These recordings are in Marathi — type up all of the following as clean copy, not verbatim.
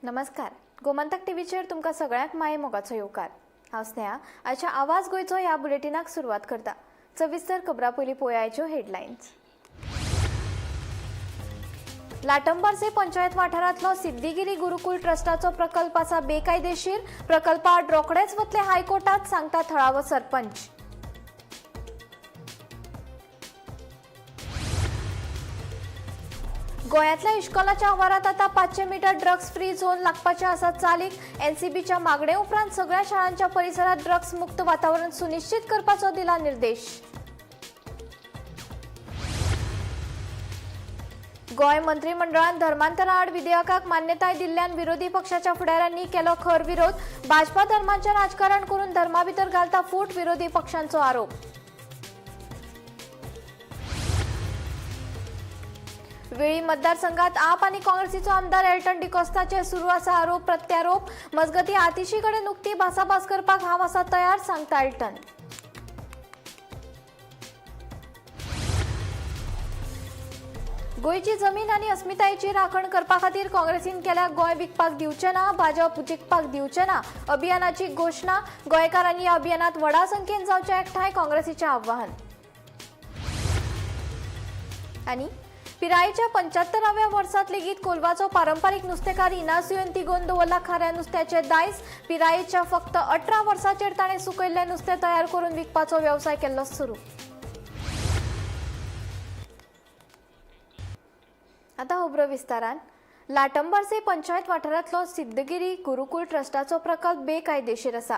नमस्कार. गोमंतक टीव्हीचेर तुमकां सगळ्यांक माये मोगाचो येवकार. हांव स्नेहा. आजच्या आवाज गोंयचो ह्या बुलेटिनाक सुरवात करता. सविस्तर खबरां पयलीं पळोवया आयच्यो हेडलायन्स. लाटंबरसे पंचायत वाठारांतलो सिद्धिगिरी गुरुकुल ट्रस्टाचो प्रकल्प आसा बेकायदेशीर. प्रकल्प आड रोखडेच वतले हायकोर्टात, सांगता थळावो सरपंच. गोंयांतल्या इश्कोलाच्या आवारांत आतां 500 मीटर ड्रग्स फ्री झोन लागपाचे आसा चालीक. एनसीबीच्या मागणे उपरांत सगळ्या शाळांच्या परिसरात ड्रग्स मुक्त वातावरण सुनिश्चित करपाचो दिला निर्देश. गोंय मंत्रिमंडळान धर्मांतरा आड विधेयकाक मान्यताय दिल्ल्यान विरोधी पक्षाच्या फुडाऱ्यांनी केलो खर विरोध. भाजपा धर्माचें राजकारण करून धर्मा भितर घालता फूट, विरोधी पक्षांचो आरोप. वेळी मतदारसंघात आप आणि काँग्रेसीचो आमदार एल्टन डिकोस्ताचे सुरू आसा आरोप प्रत्यारोप. मजगती आतिशी कडेन उक्ती भासाभास करपाक हांव आसा तयार, सांगता एल्टन. गोंयची जमीन आनी अस्मितायेची राखण करपा खातीर काँग्रेसीन केल्या गोंय विकपाक दिवचें ना, भाजप जिखपाक दिवचें ना अभियानाची घोशणा. गोंयकारांनी ह्या अभियानात व्हडा संख्येन जावचें एकठांय, काँग्रेसीचें आव्हान. आनी पिरायेच्या 75व्या वर्सात लेगीत कोलवाचो पारंपारीक नुस्तेकार इनासियोन तिगोवन दवरला खाऱ्या नुस्त्याचे दायज. पिरायेच्या फक्त 18 वर्सांचेर ताणें सुकयल्लें नुस्तें तयार करून विकपाचो वेवसाय केल्लो सुरू. आतां खबरो विस्तारान. लाटंबरसे पंचायत वाठारांतलो सिद्धगिरी गुरुकुल ट्रस्टाचो प्रकल्प बेकायदेशीर आसा.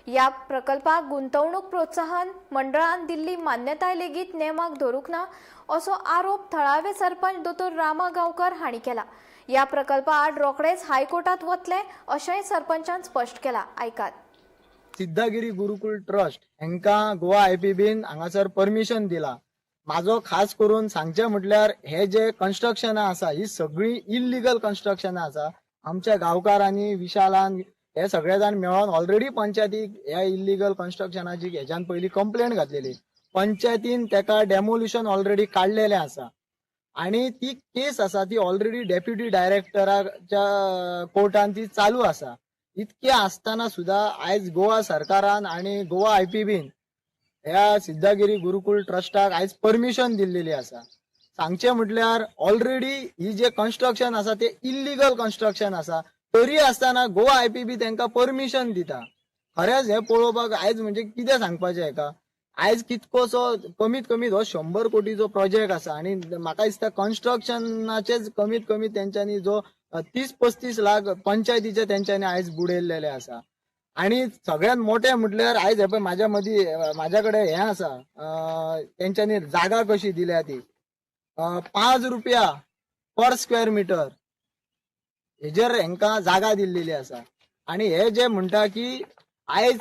ह्या प्रकल्पाक गुंतवणूक प्रोत्साहन मंडळान दिल्ली मान्यताय लेगीत नेमाक धरूंक ना असो आरोप थळावे सरपंच दोतोर रामा गांवकर हांणी केला. ह्या प्रकल्पा आड रोखडेच हायकोर्टात वतले अशेंय सरपंचान स्पश्ट केला. आयकात. सिद्धगिरी गुरुकुल ट्रस्ट हांकां गोवा आयपीबीन हांगासर परमिशन दिला. माझो खास करून सांगचे म्हटल्यार हे जे कन्स्ट्रक्शनां आसा ही सगळी इल्लीगल कन्स्ट्रक्शनां आसा. आमच्या गांवकारांनी विशालान हे सगळे जाण मेळोन ऑलरेडी पंचायतीक ह्या इल्लीगल कन्स्ट्रक्शनाची हेच्यान पयली कंप्लेंट घातलेली. पंचायतीन तेका डेमोल्युशन ऑलरेडी काढलेले आसा आणि ती केस आसा ती ऑलरेडी डेप्युटी डायरेक्टराच्या कोर्टान ती चालू आसा. इतके आसतना सुद्धा आयज गोवा सरकारान आणि गोवा आयपीबीन ह्या सिद्धगिरी गुरुकुल ट्रस्टाक आयज परमिशन दिल्लेली आसा. सांगचे म्हटल्यार ऑलरेडी ही जे कन्स्ट्रक्शन आसा ते इल्लीगल कन्स्ट्रक्शन आसा, तरी आसतना गोवा आयपीबी तांकां परमिशन दिता. खरेंच हे पळोवपाक आयज म्हणजे कितें सांगपाचें हेका. आयज कितकोसो कमीत कमी हो 100 कोटीचो प्रोजेक्ट आसा आणि म्हाका दिसता कन्स्ट्रक्शनाचेच कमीत कमी तेंच्यांनी जो 30-35 लाख पंचायतीचे तेंच्यांनी आयज बुडयल्लेले आसा. आणि सगळ्यात मोठे म्हटल्यार आयज हे पळय म्हाज्या कडेन हे आसा, तेंच्यांनी जागा कशी दिल्या ती 5 रुपया पर स्क्वेअर मीटर हेजेर हांकां जागा दिल्लेली आसा. आणि हे जे म्हणटा की आयज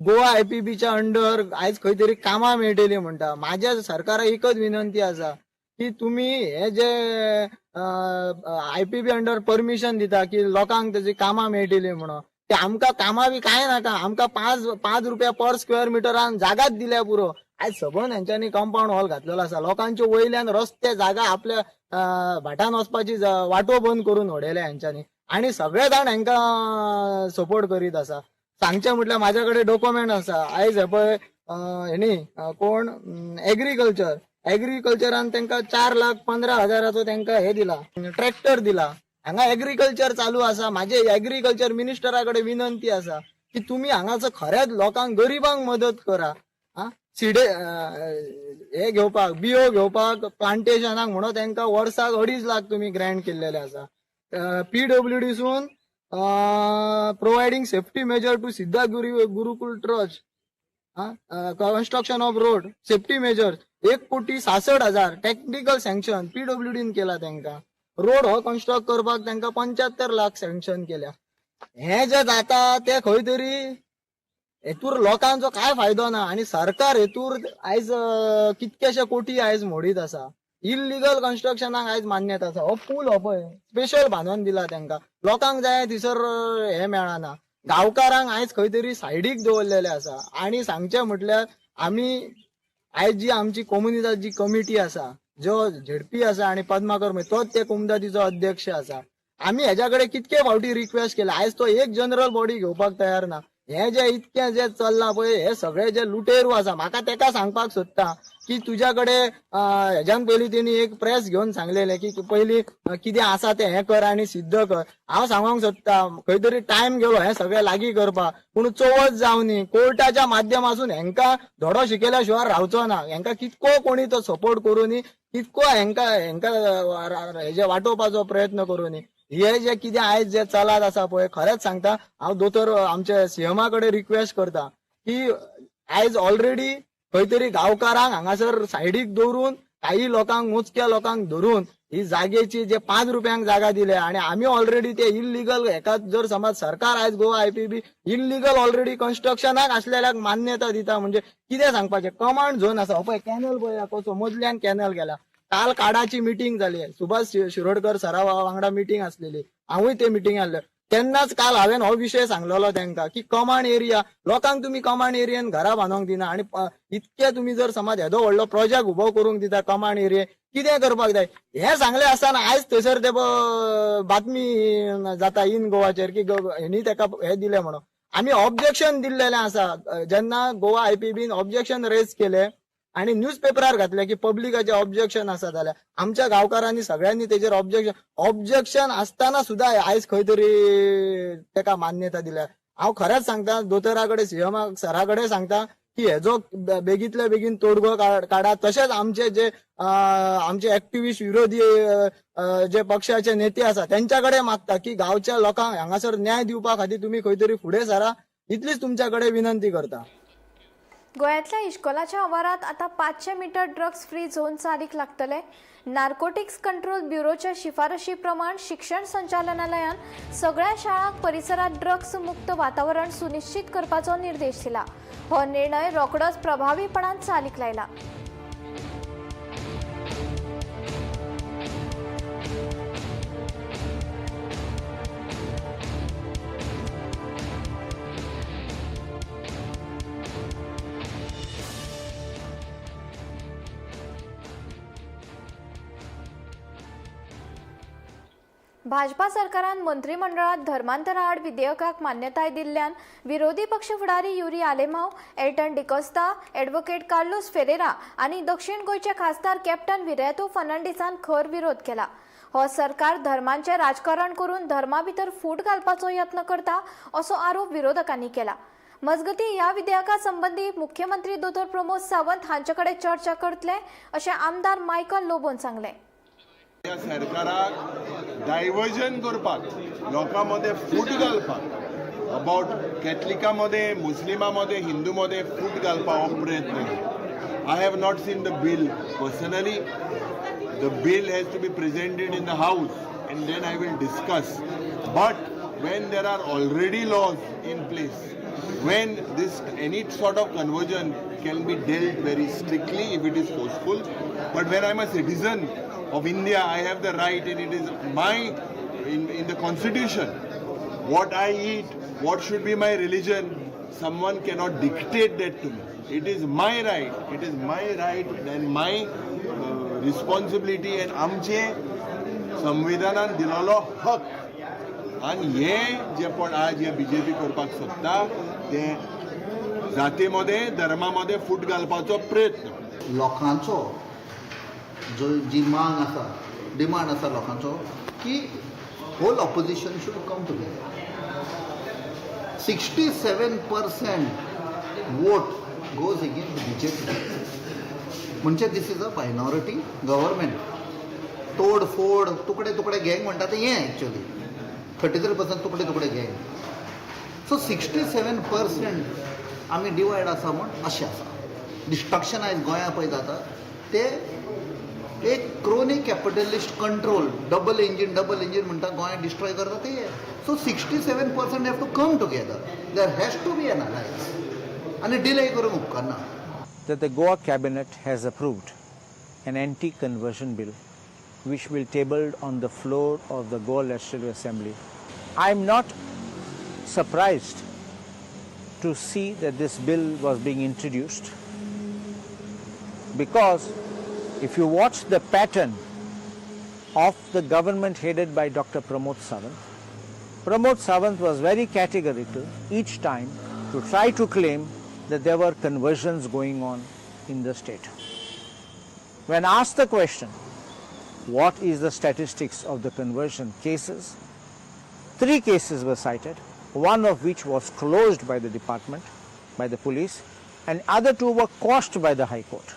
गोवा आयपीबीच्या अंडर आयज खंय तरी कामां मेळटली म्हणटा. माझ्या सरकाराक एकच विनंती आसा की तुम्ही हे जे आयपीबी अंडर परमिशन दिता की लोकांक तेजी कामां मेळटली म्हणून, ते आमकां कामां बी कांय नाका. आमकां 5 रुपया पर स्क्वेअर मिटरान जागाच दिल्या पुरो. आयज सबंद हेंच्यांनी कंपाऊंड वॉल घातलेलो आसा. लोकांचे वयल्यान रस्ते जागा आपल्या भाटान वचपाची वाटो बंद करून उडयले हेंच्यांनी आणि सगळे जाण हांकां सपोर्ट करीत आसा. सांगचे म्हटल्यार माझ्या कडेन डॉक्युमेंट आसा. आयज हे पळय हेणी कोण एग्रीकल्चरान तांकां 4,15,000 तांकां हे दिला, ट्रॅक्टर दिला. हांगा एग्रीकल्चर चालू आसा. माझे एग्रीकल्चर मिनिस्टरा कडेन विनंती आसा की तुम्ही हांगाचं खऱ्याच लोकांक गरीबांक मदत करा. सिडे हे घेवपाक बियो घेवपाक प्लांटेशनाक म्हणून तांकां वर्साक 2.5 लाख तुम्ही ग्रँट केल्लेले आसा. PWDसून providing safety measure to Siddhagiri Gurukul trust construction of road safety measure 1,66,00,000 technical sanction PWDन केला. तांकां रोड हो कन्स्ट्रक्ट करपाक तांकां 75 लाख सँक्शन केल्या. हे जे जाता ते खंय तरी हेतूर लोकांचो काय फायदो ना आणि सरकार हेतूर आयज कितकेशे कोटी आयज मोडीत आसा. इल्लीगल कन्स्ट्रक्शनाक आयज मान्यता आसा. हो पूल हो पळय स्पेशल बांदून दिला तांकां. लोकांक जाय थिसर हे मेळना. गांवकारांक आयज खंय तरी सायडीक दवरलेले आसा. आणि सांगचे म्हटल्यार आमी आयज जी आमची कम्युनिटीची कमिटी आसा, जो झेडपी आसा आणि पद्माकर तोच त्या कुमदातीचो अध्यक्ष आसा. आम्ही ह्याच्याकडे कितके फावटी रिक्वेस्ट केले, आयज तो एक जनरल बॉडी घेवपाक तयार ना. हे जे इतके जे चल्ला पळय हे सगळे जे लुटेरू आसा, म्हाका तेका सांगपाक सोदता की तुझ्याकडे ह्याच्यान पयलीं तेणी एक प्रेस घेवन सांगलेले की पयलीं कितें आसा ते हे कर आणि सिद्ध कर. हांव सांगूंक सोदता खंय तरी टायम गेलो हे सगळें लागीं करपाक, पूण चवथ जावनी कोर्टाच्या माध्यमातून हेंका धडो शिकयल्या शिवाय रावचो ना. हेंका कितको कोणी तो सपोर्ट करूनी कितको हेंका हेजे वाटोवपाचो प्रयत्न करूनी हे जे कितें आयज जे चलात आसा पळय, खरेंच सांगता हांव दोतोर आमच्या सीएमा कडेन रिक्वेस्ट करता की आयज ऑलरेडी खंय तरी गांवकारांक हांगासर सायडीक दवरून काही लोकांक मोजक्या लोकांक धरून ही जागेची जे 5 रुपयांक जागा दिल्या आणि आम्ही ऑलरेडी ते इलिगल हेका जर समज सरकार आयज गोवा आयपीबी इलिगल ऑलरेडी कन्स्ट्रक्शनाक असलेल्याक मान्यता दिता म्हणजे कितें सांगपाचें. कमांड झोन आसा पळय, कॅनल पळय कसो मदल्यान कॅनल गेला. काल काडाची मिटींग जाली, सुभाष शिरोडकर सरा वांगडा मिटींग आसलेली, हांवूय ते मिटींग आसले. तेन्नाच काल हांवें हो विशय सांगलेलो तांकां की कमांड एरिया लोकांक तुम्ही कमांड एरियेन घरां बांदूंक दिना आणि इतके तुम्ही जर समज येदो व्हडलो प्रोजेक्ट उबो करूंक दिता कमांड एरिये कितें करपाक जाय हे सांगले आसतना आयज थंयसर ते बातमी जाता इन गोवाचेर की हेणी तेका हे दिले म्हणून. आमी ऑब्जेक्शन दिल्लेलें आसा. जेन्ना गोवा आयपीबीन ऑब्जेक्शन रेज केले आणि न्यूजपेपरार घातले की पब्लिकाचे ऑब्जेक्शन आसा जाल्यार आमच्या गांवकारांनी सगळ्यांनी तेजेर ऑब्जेक्शन असताना सुद्धा आयज खंय तरी तेका मान्यता दिल्या. हांव खरेंच सांगता दोतोराकडे सीएम सराकडे सांगता की हेजो बेगीतल्या बेगीन तोडगो काडा. तशेंच आमचे जे आमचे एक्टिव्हिस्ट विरोधी जे पक्षाचे नेते आसा त्यांच्याकडे मागता की गांवच्या लोकांक हांगासर न्याय दिवपा खातीर तुम्ही खंय तरी फुडें सरा, इतलीच तुमच्याकडे विनंती करता. गोंयांतल्या इश्कोलाच्या आवारात आता 500 मीटर ड्रग्स फ्री झोन चालीक लागतले. नार्कोटिक्स कंट्रोल ब्युरोच्या शिफारशी प्रमाण शिक्षण संचालनालयान सगळ्या शाळांक परिसरात ड्रग्स मुक्त वातावरण सुनिश्चित करपाचो निर्देश दिला. हो निर्णय रोखडोच प्रभावीपणान चालीक लायला. भाजपा सरकारान मंत्रिमंडळात धर्मांतरा आड विधेयकाक मान्यताय दिल्ल्यान विरोधी पक्ष फुडारी युरी आलेमाव, एल्टन डिकोस्ता, एडव्होकेट कार्लोस फेरेरा आणि दक्षिण गोयचे खासदार कॅप्टन विरेतो फर्नांडिसान खर विरोध केला. हो सरकार धर्मांचे राजकारण करून धर्मा भितर फूट घालपाचो यत्न करता असो आरोप विरोधकांनी केला. मजगती ह्या विधेयका संबंधी मुख्यमंत्री दोतोर प्रमोद सावंत हांचे कडेन चर्चा करतले अशें आमदार मायकल लोबोन सांगले. या सरकाराक डायवर्जन करपाक लोकांमध्ये फूट घालपाक अबाउट कॅथलिकांमध्ये मुस्लिमांमध्ये हिंदूमध्ये फूट घालपाक हो प्रयत्न. I have not seen the bill personally. The bill has to be presented in the house and then I will discuss. But when there are already laws in place, when this any sort of conversion can be dealt very strictly if it is forceful. But when I'm a citizen of India, I have the right, and it is my in the constitution what I eat, what should be my religion. Someone cannot dictate that to me. It is my right. It is my right and my responsibility and आमचे संविधानान दिलेलो हक. आणि हे जे पण आज हे बीजेपी करपाक सोदता ते जातीमध्ये धर्मामध्ये फूट घालपाचो प्रयत्न. लोकांचो जी मांग आसा, डिमांड आसा लोकांचो की whole opposition should come together. 67% vote goes against BJP. म्हणजे this is a minority government. तोडफोड तुकडे तुकडे गँग म्हणटा ते हें एक्चुअली 33% तुकडे तुकडे गँग. सो 67% आमी डिवायड आसा म्हण अशें आसा. डिस्ट्रक्शन आयज गोंया पळय जाता ते एक crony capitalist control double engine म्हणटा गोंया डिस्ट्रॉय करता ते. So 67% have to come together. There has to be an alliance आनी डिले करूंक उपकारना. That the Goa cabinet has approved an anti-conversion bill which will be tabled on the floor of the Goa Legislative Assembly. I am not surprised to see that this bill was being introduced, because if you watch the pattern of the government headed by Dr. Pramod Sawant. Pramod Sawant was very categorical each time to try to claim that there were conversions going on in the state. When asked the question, what is the statistics of the conversion cases, 3 cases were cited, one of which was closed by the department, by the police, and other 2 were quashed by the High Court.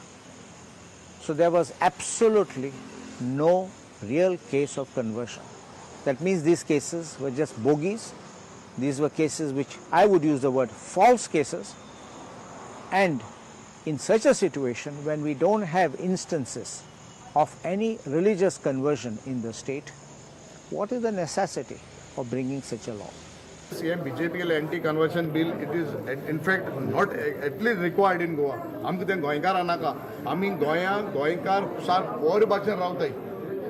So there was absolutely no real case of conversion. That means these cases were just bogies. These were cases which I would use the word false cases. And in such a situation, when we don't have instances of any religious conversion in the state, what is the necessity of bringing such a law? CM BJP anti-conversion bill, it is in fact not at least required in Goa. आमकां तें गोंयकारां नाका. आमी गोंयांत गोंयकार बरे भाशेन रावताय,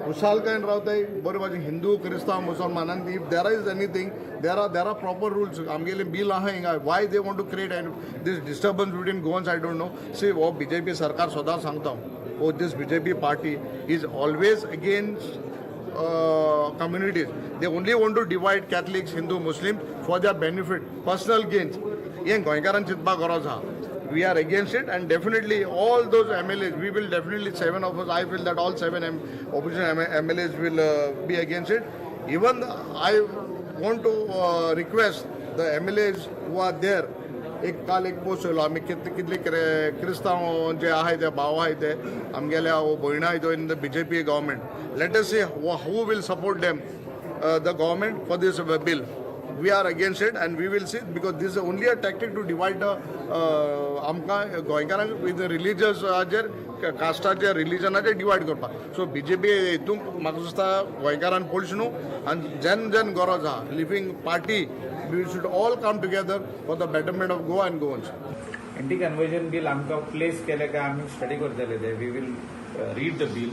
खुशालकायेन रावताय, बरे भाशेन हिंदू, क्रिस्तांव, मुसलमानांक if there is anything, there are proper rules. आमगेले bill आहा हिंगा. Why they want to create this disturbance between Goans, I don't know. See, वो BJP सरकार सदां सांगता, oh this BJP party is always against communities. They only want to divide Catholics, Hindu, Muslims for their benefit, personal gains. Yen goinkaran chitba goroz ha. We are against it, and definitely all those MLAs, we will definitely 7 of us. I feel that all 7 opposition MLAs will be against it. Even I want to request the MLAs who are there. एक काल एक पोस्ट येयलो आमी कितले क्रिस्तांव जे आहाय ते भाव आहाय ते आमगेल्या भयणा आहाय in the BJP government. Let us see who will support them, the government, for this bill. We are against it, and we will see, because this is only a tactic to divide the आमकां गोंयकारांक with the religious कास्टाचे रिलीजनाचे डिवायड करपाक. सो BJP हितूंक म्हाका दिसता गोंयकारान पडची न्हू, आनी जेन गरज आहा living party, we should all come together for the betterment of Goa and Goans. Anti-conversion bill आमकां place केले काय आमी स्टडी करतले ते. We will read the bill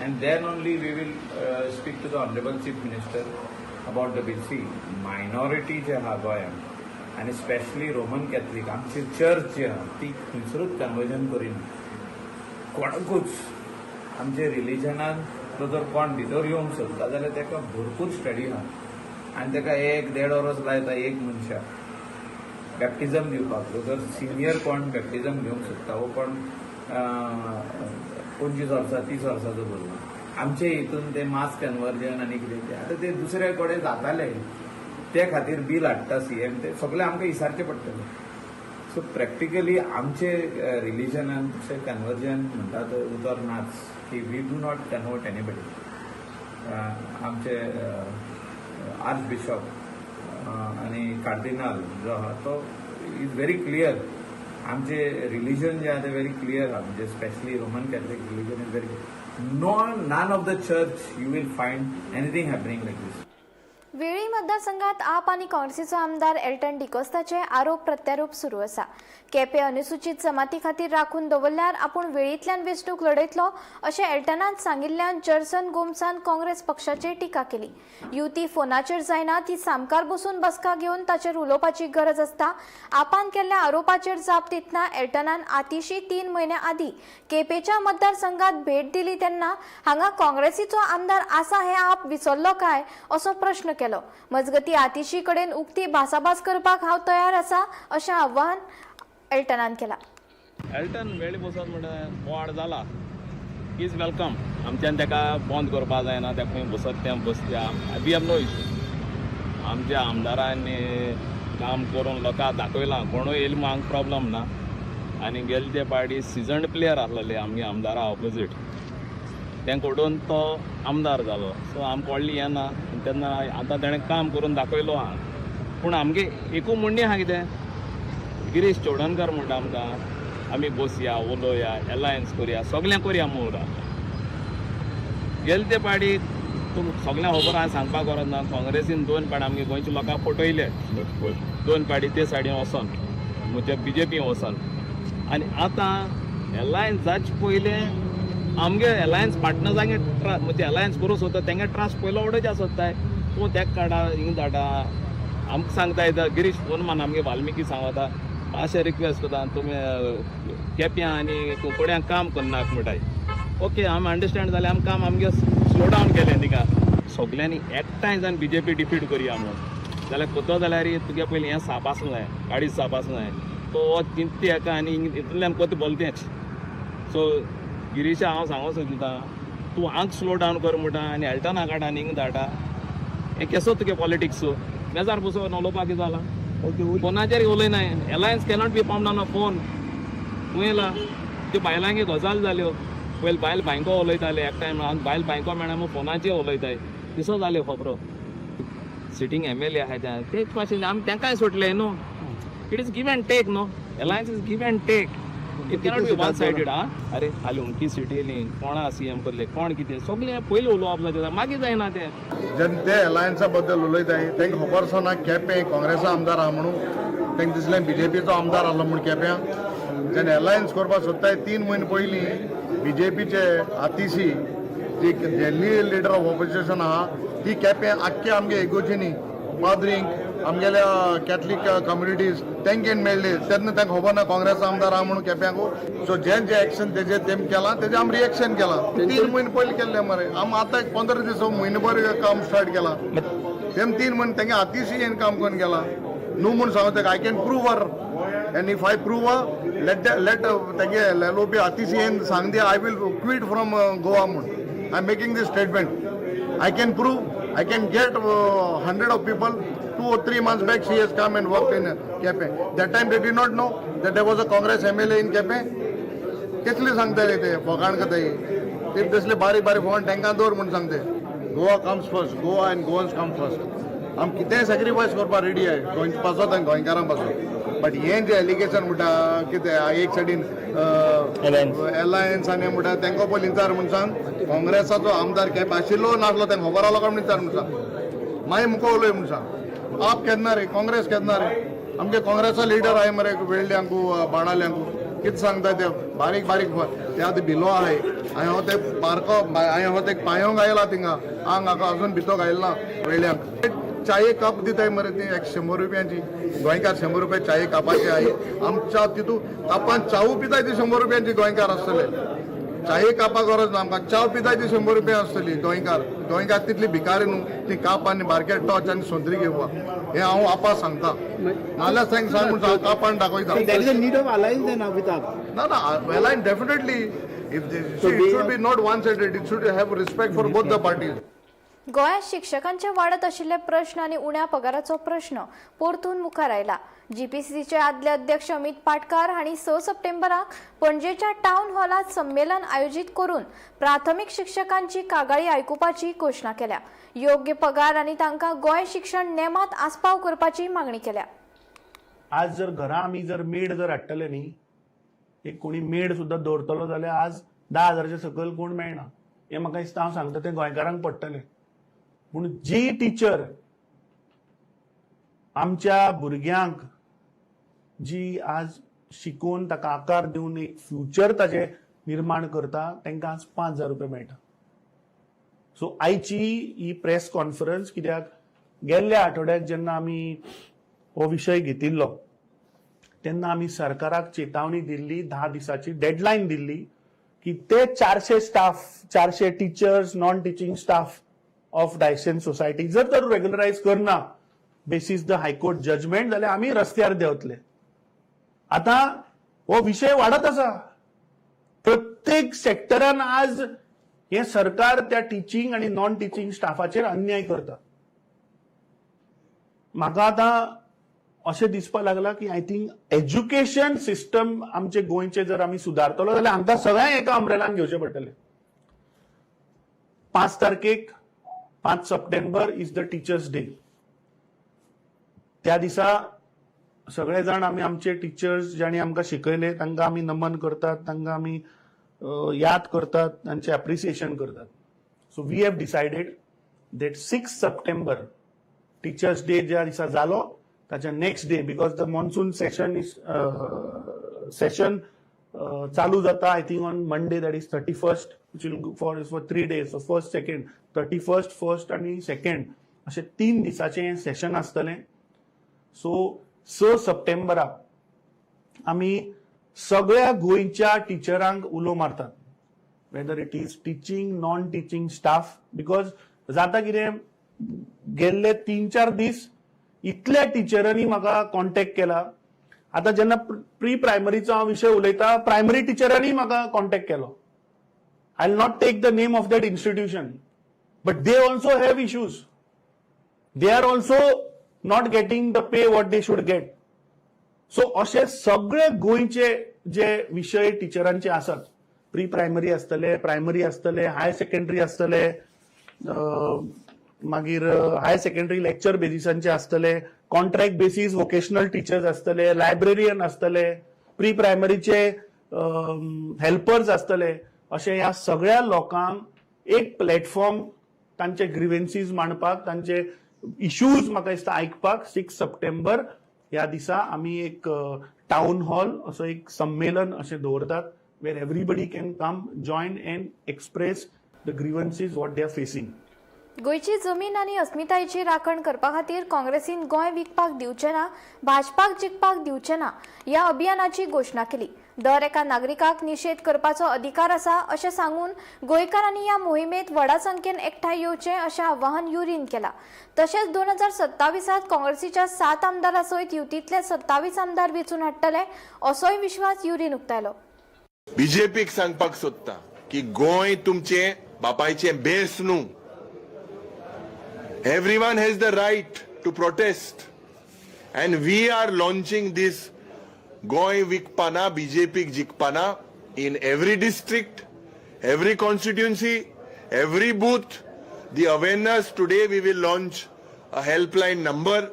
and then only we will speak to the Honorable Chief Minister about the bill. See, minority जे आहा गोंयांत आनी स्पेशली रोमन कॅथलीक आमची चर्च जी आहा ती खंयसरूच कन्वर्जन करिना. कोणाकूच आमचे रिलीजनान जर कोण भितर येवंक सोदता जाल्यार ताका भरपूर स्टडी आहा आनी ताका 1-1.5 वरस लायता एक मनशाक बॅप्टिजम दिवपाक. जर सिनियर कोण बॅप्टिजम घेवंक सोदता वो कोण 25 वर्सां 30 वर्सांचो भुरगो, आमचे हितून ते मास कन्वर्जन आनी कितें आतां ते दुसरे कडेन जाताले ते खातीर बील हाडटा CM, ते सगळे आमकां विचारचे पडटले. सो प्रॅक्टिकली आमचे रिलीजनान तशें कन्वर्जन म्हणटा तो उतर नाच की we do not convert anybody. आमचे आर्च बिशप आनी कार्डिनल जो आहा तो इज व्हेरी क्लियर. आमचे रिलीजन जे आहा ते व्हेरी क्लियर आहा, म्हणजे specially Roman Catholic religion is very none of the church you will find anything happening like this. वेळी मतदारसंघात आप आणि काँग्रेसीचो आमदार एल्टन डिकोस्ताचे आरोप प्रत्यारोप सुरू आसा. केपे अनुसूचित जमाती खातीर राखून दवरल्यार आपूण वेळींतल्यान वेंचणूक लढयतलो अशें एल्टनान सांगिल्ल्यान जर्सन गोमसान काँग्रेस पक्षाचेर टिका केली. युती फोनाचेर जायना ती सामकार बसून बसका घेवन ताचेर उलोवपाची गरज आसता. आपान केल्ल्या आरोपाचेर जाप दितना एल्टनान आतिशी 3 म्हयन्या आदी केपेच्या मतदारसंघात भेट दिली तेन्ना हांगा काँग्रेसीचो आमदार आसा हें आप विसरलो काय असो प्रश्न केलो. मजगती आतिशी कडेन उक्ती भासाभास करपाक हांव तयार आसा अशें आव्हान एल्टनान केलां. एल्टन वेळी बसत म्हणटा बोवाड जाला इज वेलकम. आमच्यान ताका बंद करपा जायना, ताका खंय बसत तें बसया. We have no issue. आमच्या आमदारांनी काम करून लोकांक दाखयलां, कोणूय येयले म्हूण हांगा प्रॉब्लम ना. आनी गेले ते पार्टी सिजन्ड प्लेयर आसलेले आमगे आमदारा ऑपोजीट, तेंकडून तो आमदार जालो. सो आमकां व्हडली हें ना. तेन्ना आतां तेणें काम करून दाखयलो आहा. पूण आमगे एकू म्हणणी आहा कितें, गिरीश चोडणकर म्हणटा आमकां आमी बसया, उलोवया, एलायन्स करया, सगळें करया म्हणून. गेले ते पार्टी तूं सगळ्यांक खबर हांवें सांगपाक गरज ना. काँग्रेसीन 2 पार्टी आमगे गोंयच्या लोकांक फटयले, 2 पार्टी ते सायडीन वचोन म्हणजे BJP वचोन. आनी आतां एलायन्स जाचे पयलें आमगे एलायन्स पार्टनर्सांगे म्हणजे एलायन्स करूं सोदता तेंगे ट्रस्ट पयलो उडोवचे सोदताय. तूं तेका काडा हिंग धाडा आमकां सांगता येता. गिरीश फोन मान आमगे वाल्मिकी सांगता अशें रिक्वेस्ट करता तुमी केप्यां आनी कुंकड्यांक काम करनाक म्हणटाय. ओके आमी अंडरस्टँड जालें, आमी काम आमगे स्लो डावन केलें तिका सगल्यांनी एकठांय जावन BJP डिफीट करया म्हणून जाल्यार कोतो जाल्यार तुगे पयलीं हें साप आसूं जाय गाडी साप आसूं जाय तो चिंती हेका आनी हितूंतल्यान कोतो बोलतेंच सो गिरीशा हांव सांगूंक सोदतां तूं हांग स्लो डावन कर म्हणटा आनी हेल्टना काडा आनी हिंग धाडा हें केसो तुगे पॉलिटिक्स बेजार बसोन उलोवपाक कितें जालां फोनाचेर उलयनाय alliance cannot be formed on a phone खंय येला त्यो बायलांगे गजाल जाल्यो पयलीं बायल बायको उलयताले एक टायम बायल बायको मेळ्ळा मग फोनाचेर उलयताय दिसो जाल्यो खबरो सिटींग MLA आहाय तेच भाशेन आमी तेंकाय सुटले न्हू it is give and take न्हू alliance is give and take it cannot be one sided अरे हाली अमकी सिटी येयली कोणा CM करले कोण कितें सगळें पयलीं उलोवप जाता मागीर जायना तें जेन्ना ते अलायन्सा बद्दल उलयताय तांकां खबर आसा ना केपें काँग्रेसा आमदार आहा म्हणून तांकां दिसलें BJPचो आमदार आहलो म्हूण केप्यां जेन्ना अलायन्स करपाक सोदताय 3 म्हयने पयलीं BJPचे आतिशी जी दिल्ली लिडर ऑफ ऑपोजिशन आहा ती केपें आख्खे आमगे इगोजिनी पाद्रींक आमगेल्या कॅथलीक कम्युनिटीज तेंकेन मेळ्ळे तेन्ना तांकां खबर ना काँग्रेस आमदार आहा म्हणून केप्यांकू सो जे एक्शन तेजे तेम केलां तेजें आमी रिएक्शन केलां 3 म्हयने पयलीं केल्लें मरे आमी आतां 15 दीस म्हयनोभर काम स्टार्ट केलां तेम 3 म्हयने तेंगे आतिशी हें काम करून गेलां न्हू म्हूण सांगता I can prove her and if I prove let तेगे लोपी आतिशी हें सांग दे I will quit from Goa म्हूण I am making this statement I can prove I can get 100 of people. 2 or 3 months back, she has come and worked in Kepe. That time they did not know that there was a Congress MLA in Kepe. कितले सांगताले ते फोकाण कथाई ते दिसले बारीक बारीक फोन टँका दवर म्हणून सांगते Goa comes first Goa end Goans come first आम कितेंय सॅक्रिफायस करपाक रेडी आहे गोंयचे पासत आनी गोंयकारां पासून बट हें जे एलिगेशन म्हणटा कितें एक सायडीन एलायन्स आनी म्हणटा तांकां पयलीं विचार म्हणून सांग काँग्रेसाचो आमदार केप आशिल्लो नासलो तांकां खबर आसलो काय म्हणून विचार म्हणून सांग मागीर मुको उलय म्हणून सांग आप केन्ना रे काँग्रेस केन्ना रे आमगे काँग्रेसा लिडर आहाय मरे वेळल्यांकू बाणाल्यांकू कितें सांगता ते बारीक बारीक ते आतां भिलो आहाय हांवें हो ते बारको हांवें हो ते पांयोंक आयला थिंगा आंग हाका अजून भितो घायला वेळल्यांक चाये कप दिताय मरे ती 100 रुपयांची गोंयकार 100 रुपया चाये कपाची आहे आमच्या तितू कपान चाव पिताय ती 100 रुपयांची गोंयकार आसतले चाये कापा गरज ना आमकां चाव पिताय ती 100 रुपया आसतली गोंयकार तितली भिकारी न्हू ती काप आनी बारके टॉच आनी सोंदरी घेवपा हें हांव आपा सांगता नाल्यार सांग म्हणून कापान दाखयता ना alliance definitely it should be not one sided it should have respect for both the parties गोंयांत शिक्षकांचे वाडत आशिल्ले प्रश्न आनी उण्या पगाराचो प्रश्न परतून मुखार आयला GPCचे आदले अध्यक्ष अमित पाटकार हांणी 6 सप्टेंबराक पणजेच्या टावन हॉलात संमेलन आयोजीत करून प्राथमीक शिक्षकांची कागाळी आयकुपाची घोशणा केल्या योग्य पगार आनी तांकां गोंय शिक्षण नेमात आस्पाव करपाची मागणी केल्या आज जर घरा आमी जर मेड जर हाडटले न्ही एक कोणी मेड सुद्दां दवरतलो जाल्यार आज 10,000च्या सकयल कोण मेळना हें म्हाका दिसता हांव सांगता तें गोंयकारांक पडटलें पूण जी टिचर आमच्या भुरग्यांक जी आज शिकून ताका आकार दिवन एक फ्युचर ताचे निर्माण करता तांकां आज 5,000 रुपया मेळटा सो आयची ही प्रेस कॉन्फरन्स कित्याक गेल्ल्या आठवड्याक जेन्ना आमी हो विशय घेतिल्लो तेन्ना आमी सरकाराक चेतावणी दिल्ली 10 दिसाची डेडलायन दिल्ली की ते 400 staff 400 teachers non teaching staff of decent society जर तर रेग्युलरायज करना बेसिस द हायकोर्ट जजमेंट जाल्यार आमी रस्त्यार देंवतले आता हो विषय वाडत आसा प्रत्येक सेक्टरान आज हे सरकार त्या टिचिंग आणि नॉन टिचिंग स्टाफाचेर अन्याय करता म्हाका आतां अशें दिसपाक लागला की आय थिंक एज्युकेशन सिस्टम आमचे गोंयचे जर आमी सुदारतलो जाल्यार आमकां सगळ्यांक एका अम्ब्रेलान घेवचें पडटलें 5 तारखेक 5 September is the teachers day त्या दिसा सगळे जाण आमी आमचे टिचर्स ज्यांनी आमकां शिकयले तांकां आमी नमन करतात तांकां आमी याद करतात तांचे एप्रिसिएशन करतात so we have decided that 6 September teachers day ज्या दिसा जालो ताच्या next day because the monsoon session चालू जाता I think on Monday that is 31st which will go for 3 days so first second 31st first आणि second असे 3 दिसाचे सेशन आसतले सो 6 सप्टेंबराक आमी सगळ्या गोंयच्या टिचरांक उलो मारतात whether it is teaching, non-teaching staff, because जाता कितें गेल्ले 3-4 दीस इतल्या टिचरांनी म्हाका कॉन्टॅक्ट केला. आता जेन्ना प्री प्रायमरीचो हांव विशय उलयता, प्रायमरी टिचरांनी म्हाका कॉन्टॅक्ट केलो. I will not take the name of that institution, but they also have issues. They are also not getting the pay what they should get. So असे सगळे गोंयचे जे विशय टिचरांचे आसात, प्री प्रायमरी आसतले, प्रायमरी आसतले, हायर सेकंडरी आसतले, मागीर हायर सेकंडरी लेक्चर बेसिसांचे आसतले, कॉन्ट्रॅक्ट बेसिस वोकेशनल टिचर्स आसतले, लायब्ररियन आसतले, प्री प्रायमरीचे हेल्पर्स आसतले, अशे ह्या सगळ्या लोकांक एक प्लॅटफॉर्म तांचे ग्रिव्हन्सीस मांडपाक, तांचे इश्यूज म्हाका दिसता आयकपाक 6 सप्टेंबर ह्या दिसा आमी एक टाउन हॉल असो एक संमेलन अशें दवरतात, where everybody can come join and express the grievances what they are facing. गोंयची जमीन आनी अस्मितायेची राखण करपा खातीर काँग्रेसीन गोंय विकपाक दिवचें ना, भाजपाक जिखपाक दिवचें ना ह्या अभियानाची घोशणा केली. दर एका नागरिकाक निषेध करपाचो अधिकार आसा अशें सांगून गोंयकारांनी ह्या मोहिमेत व्हडा संख्येन एकठांय येवचें अशें आवाहन युरीन केलां. तशेंच 2027 काँग्रेसीच्या 7 आमदारां सयत युतींतले 27 आमदार वेंचून हाडटले असोय विश्वास युरीन उक्तायलो. बीजेपीक सांगपाक सोदता की गोंय तुमचे बापायचें बेस न्हू. Everyone has the right to protest, and we are launching this Goy Vikpana, BJP Jikpana in every district, every constituency, every booth. The awareness today, we will launch a helpline number.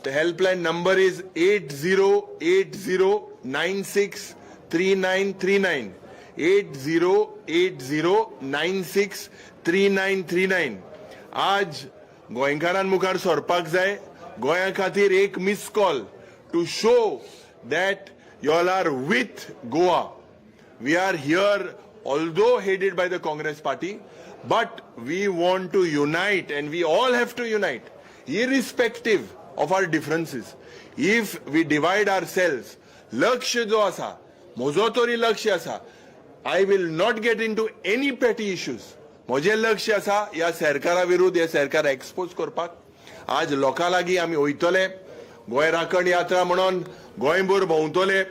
The helpline number is 8080963939. 8080963939. आज गोंयकारां मुखार सरपाक जाय. गोंया खातीर एक miss call to show that you all are with Goa. We are here, although headed by the Congress party, but we want to unite, and we all have to unite, irrespective of our differences. If we divide ourselves, lakshya jo asa, mojo tori lakshya asa, I will not get into any petty issues. Moje lakshya asa, ya सरकारा विरुद्ध या सरकार एक्सपोज करपाक. आज लोकां लागीं आमी वयतले, गोंय राखण यात्रा म्हणून गोंयभर भोंवतले.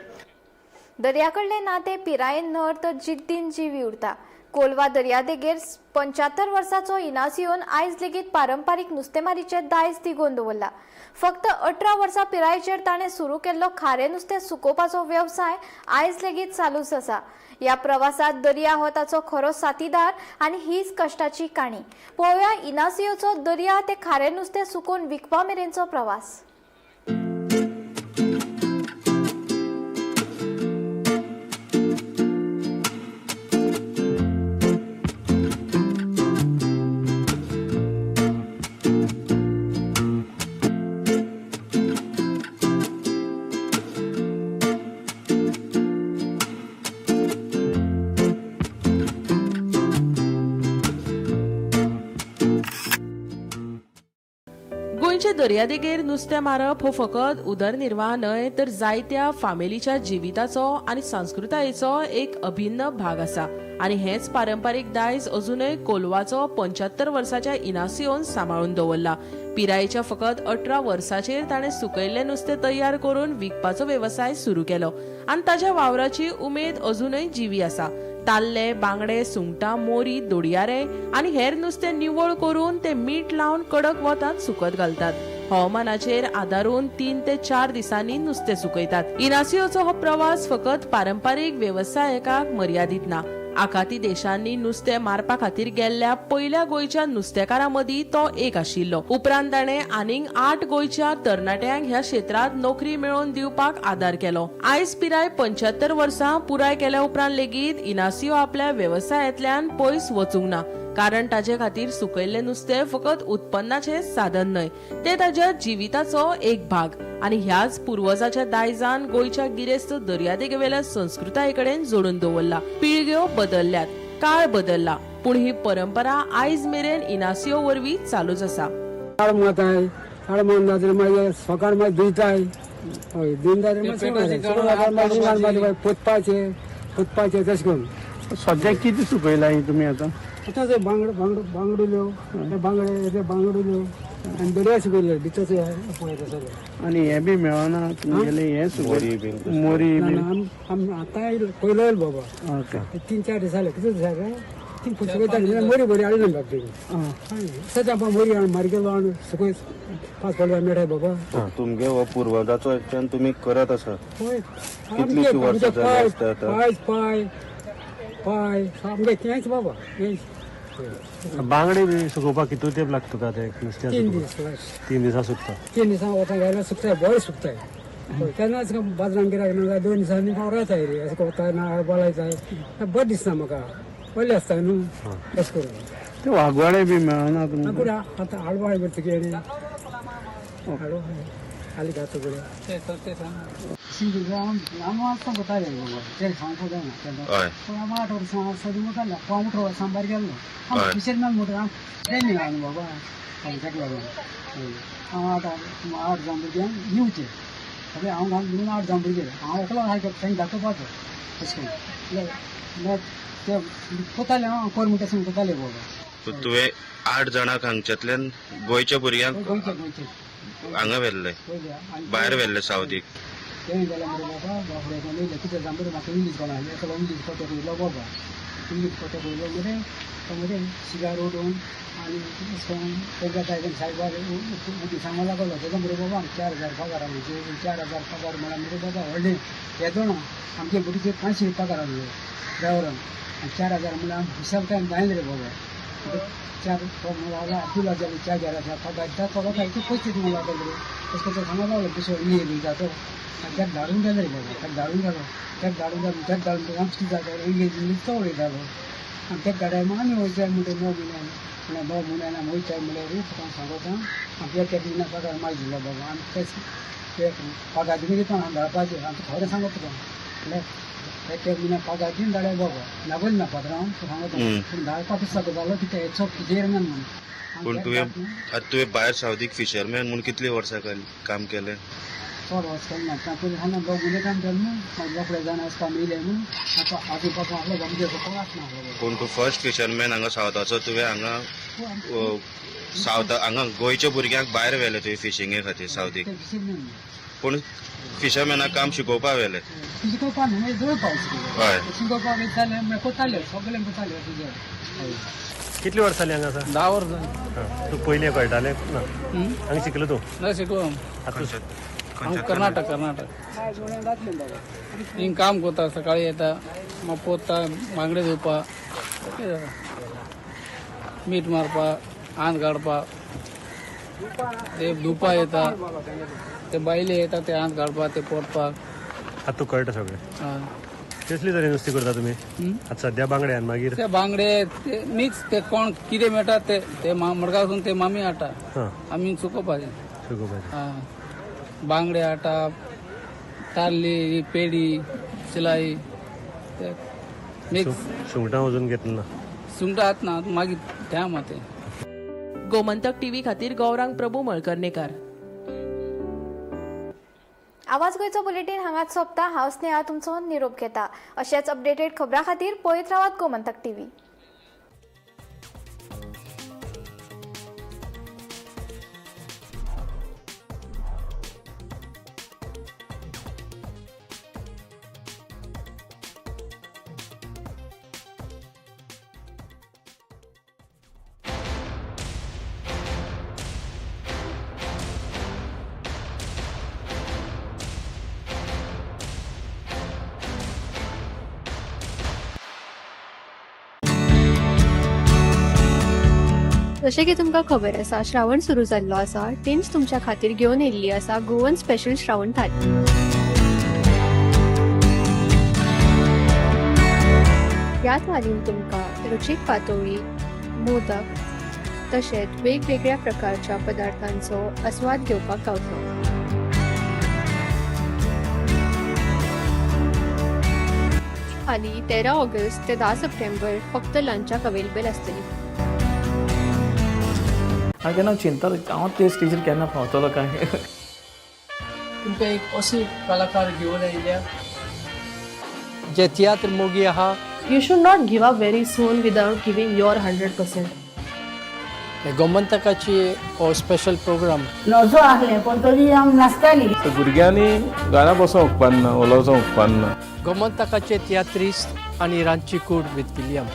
दर्याकडले नाते पिरायेन न्हर तर जिद्दीन जिवी उरता. कोलवा दर्यादेगेर 75 वर्सांचो इनासियोन आयज लेगीत पारंपारीक नुस्तेमारीचे दायज तिगोवन दवरला. फक्त 18 वर्सां पिरायेचेर ताणें सुरू केल्लो खारें नुस्तें सुकोवपाचो वेवसाय आयज लेगीत चालूच आसा. ह्या प्रवासात दर्या हो ताचो खरो साथीदार आनी हीच कश्टाची काणी. पळोवया इनासियोचो दर्या ते खारें नुस्तें सुकोवन विकपा मेरेनचो प्रवास. गोंयचे दर्यादेगेर नुस्तें मारप हो फकत उदरनिर्वाह न्हय तर जायत्या फामिलीच्या जिविताचो आनी संस्कृतायेचो एक अभिन्न भाग आसा. आनी हेच पारंपारीक दायज अजूनय कोलवाचो 75 वर्साच्या इनासियोन सांबाळून दवरला. पिरायेच्या फकत 18 वर्साचेर ताणें सुकयल्लें नुस्तें तयार करून विकपाचो वेवसाय सुरू केलो आनी ताच्या वावराची उमेद अजूनय जिवी आसा. ताल्ले, बांगडे, सुंगटां, मोरी, दोडयारे आनी हेर नुस्तें निवळ करून ते मीठ लावन कडक वतांत सुकत घालतात. हवामानाचेर आदारून 3 ते 4 दिसांनी नुस्तें सुकयतात. इनासियोचो हो प्रवास फकत पारंपारीक वेवसायकांक मर्यादित ना. आखाती देशांनी नुस्तें मारपा खातीर गेल्ल्या पयल्या गोंयच्या नुस्तेकारां मदीं तो एक आशिल्लो. उपरांत ताणें आनीक 8 गोंयच्या तरणाट्यांक ह्या क्षेत्रांत नोकरी मेळोवन दिवपाक आदार केलो. आयज पिराय 75 वर्सां पुराय केल्या उपरांत लेगीत इनासियो आपल्या वेवसायांतल्यान पयस वचूंक ना. कारण ताचे खातीर सुकयल्लें नुस्तें फकत उत्पन्नाचें साधन न्हय, तें ताच्या जिविताचो एक भाग. आनी ह्याच पुर्वजाच्या दायजान गोंयच्या गिरेस्त दर्यादेगेवेल्या संस्कृताये कडेन जोडून दवरला. पिळग्यो बदलल्यात, काळ बदलला, पूण ही परंपरा आयज मेरेन इनासियो वरवीं चालूच आसा. पोतपाचे तशें करून सध्या किती सुकयला तुमी आता आता ते बांगडुल्यो ते बांगडुल्यो आणि बऱ्या सुकयले बिचाचे पळयता सगळं आणि हे बी मेळना तुमगेले हे सुकय मोरी आमी आतां पयलो येयलो बाबा ओके 3-4 दीस जाले कितें जालें ती सुकयता मोरी बरी हाडली ना बाबा सद्या मोरी हाडून मार्गेलो हाडून सुकय 5 पडवा मेळटाय बाबा तुमगे हो पूर्वजाचो एकच्यान तुमी करत आसा होय कितलीशी वर्सां जाली आसता आतां पाय सामके तेंच बाबा बांगडे बी सुकोवपाक कितू तेंप लागता ते नुस्त्या 3 दीस 3 दिसा सुकता 3 दिसां वचून गेल्यार सुकताय बरें सुकताय तेन्नाच बाजारान गिरायक ना 2 दिसांनी हांव रावताय रे अशें कोताय ना बोलायताय बरें दिसना म्हाका पयलें आसताय न्हू तशें करून ते वागवाडे बी मेळना तुमकां पुढे आतां हाडवाळ करता गेले हाडो खाली घातो पुढे आमी आसता कोताले ते सांगपो जायना पूण आमी 8 वर्सां सदी वताले 5 वर्सां भायर गेल्लो आमी फिशरमॅन म्हणटा हांव ट्रेनींग आनी बाबा ताका लागून हांव आतां 8 जाण भुरग्यांक येवचे सगळे हांव घालून 8 जाण भुरगे हांव एकलो हाय तांकां दाखोवपाचो तशें करून ते कोताले हांव परमिटेशन कोताले बाबा तुवें 8 जाणांक हांगच्यातल्यान गोंयच्या भुरग्यांक गोंयचे हांगा व्हेल्ले भायर व्हेल्ले सावथीक तें जाल्यार मरे बाबा बाबडे कोण येयले कितें जालें मरे म्हाका इंग्लीश कोणाले एकलो इंग्लीश कोटे पयलो बाबा इंग्लीश कोटे पयलो मरे तो मरे शिगार उडोवन आनी तेंकां टायगन सायबार सांगो लागलो तेका मरे बाबा 4000 पगार म्हणजे 4000 पगार म्हळ्यार मरे बाबा व्हडले हे जाणा आमचे भुरगे 500 पगार आसले ड्रायव्हरान आनी 4000 म्हळ्यार हिसाब टायम जायना रे बाबा 4 मला तुला जाले 4000 पगार त्या पगाराचे पयशे तुम्हाला लागले तशें करून सांगो लागलो पिशो न्ही जातो त्याक धाडून गेले रे बाबा त्याक धाडून गेलो त्याक धाडून आमची जाता इंग्लिश चड वयतालो आनी त्याक धाडाय मग आमी वयताय म्हणटा 9 म्हयन्यान म्हणल्यार 9 म्हयन्यान आमी वयताय म्हणल्यार तुका सांगता आमच्या एक म्हयन्या पगार मागीर दिलो बाबा आनी तेच ते पगार दिवन दिता हांव धाडपाचें आमकां खरें सांगता तुका म्हणल्यार एक म्हयन्या पगार दिवन धाडाय बाबा नागोल ना पात्रांव सांगता पूण धाडपाक सगळो जालो कितें हेचो फिजेरमॅन म्हणून पूण तुवें भायर सावथीक फिशरमॅन म्हूण कितलीं वर्सां काम केलें चड वर्स केन्ना पयलीं हांगा बाबूले काम केलें न्हू मागीर रोखडे जाण आसता येयले न्हू आतां आजून पासून आपलो बाबूचे पगार ना पूण तूं फर्स्ट फिशरमॅन हांगा सावथाचो तुवें हांगा हांगा गोंयच्या भुरग्यांक भायर व्हेले तुवें फिशिंगे खातीर सावथीक पूण फिशरमॅनाक काम शिकोवपाक व्हेले शिकोवपाक न्हू मागीर जवळपाक हय शिकोवपाक वयताले मागीर कोताले सगळे कोताले तुजे कितली वर्सां जालीं हांगा 10 वर्सां तूं पयलीं कळटालें ना हांगा शिकलो तूं ना शिकलो हांव कर्नाटक हिंग काम करता सकाळी येता मग पोता बांगडे धुवपा मीठ मारपा आंत काडपा ते धुवपा येता ते बायले येता ते आंत काडपा ते पोटपाक आतां तूं कळटा सगळें कसली तरेन नुस्तें करता तुमी आतां सद्या बांगडे आनी मागीर ते बांगडे ते मिक्स ते कोण कितें मेळटा ते मडगांवसून ते मामी हाडटा आमी सुकोवपाचें बांगडे हाडटा ताल्ली पेडी सिलाई मिक्स सुंगटां अजून घेतलें ना सुंगटां आत ना मागीर त्या माते गोमंतक टीव्ही खातीर गौरांग प्रभू मळकर्णेकार. आवाज गोंयचो बुलेटिन हांगाच सोंपता. हांव स्नेहा तुमचो निरोप घेता. अशेच अपडेटेड खबरां खातीर पळयत रावात गोमंतक टीव्ही. जशें की तुमकां खबर आसा, श्रावण सुरू जाल्लो आसा. टिन्स तुमच्या खातीर घेवन येयल्ली आसा गोवन स्पेशल श्रावण थाली. ह्या थालीन तुमकां रुचीक पातोळी, मोदक तशेंच वेगवेगळ्या प्रकारच्या पदार्थांचो आस्वाद घेवपाक गावतलो. थाली 13 ऑगस्ट ते 10 सप्टेंबर फक्त लंचाक अवेलेबल आसतली. हांव केन्ना चिंततालो हांव ते स्टेजीर केन्ना पावतलो काय. तुमकां एक अशी कलाकार घेवन येयल्या जे तियात्र मोगी आहा You should not give up very soon without giving your 100%. गोमंतकाची हो स्पेशल प्रोग्राम नजो आसलें पण तरी आम नाचतालीं. भुरग्यांनी घरा बसोंक उपकारना उलोवचोंक उपकारना. गोमंतकाचे तियात्रिस्ट आनी रांदची कूड विथ विलियम.